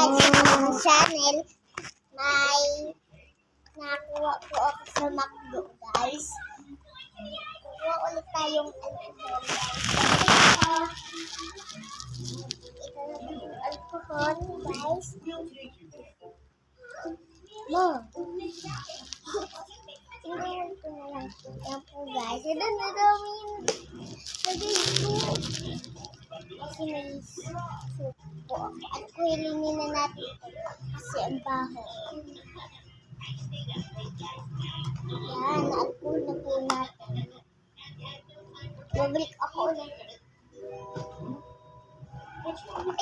guys, sa channel, may nakuha po ako sa McDo guys. Kuha ulit tayong alcohol guys. Ito na po yung alcohol guys. Mo. Tingnan ko na lang. Yan po guys. Ito na daw yung lagay ko. Kasi may soup po ako. At kuhilinin na natin ito. Kasi ang baho. Yan. Na-alcohol na po natin. Babalik ako ulit.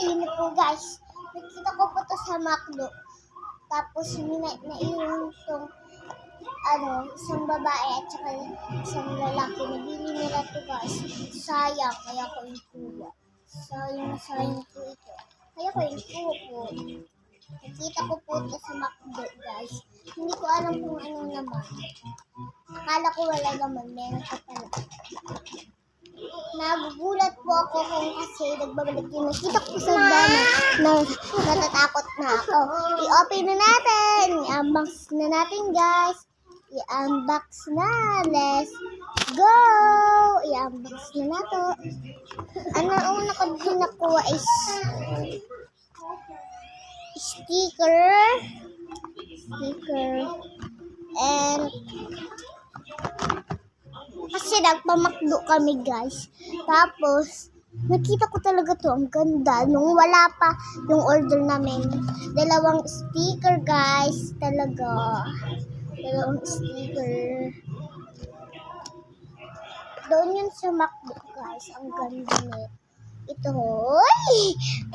Ayun na po guys. Nakita ko po ito sa McDo. Tapos naiwan itong isang babae at saka isang lalaki. Nabili nila ito guys. Sayang. Kaya ko yung kuha. Sayang po ito. Kaya ko yung kuha po. Nakita ko po ito sa McDo guys. Hindi ko alam kung anong laman. Akala ko wala naman. Meron ka pala. Nagugulat po ako kung kasi nagbabalik yung nakita ko sa dama na natatakot na ako. I-open na natin. I-unbox na natin guys. I-unbox na. Let's go! I-unbox na nato. Ano ang una ko din nakuha is sticker. And kasi nagpamakdo kami guys. Tapos nakita ko talaga to, ang ganda. Nung wala pa yung order namin. Dalawang sticker guys. Talaga. Dalawang sticker. Doon yun sa McDo guys. Ang ganda nito. Ito. Oy!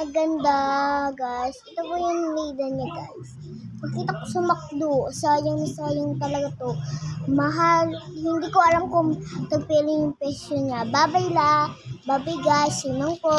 Ang ganda guys. Ito po yung nida niya guys. Pagkita ko sa McDo, sayang talaga to. Mahal. Hindi ko alam kung tagpili yung presyo niya. Bye-bye guys. Yun lang po.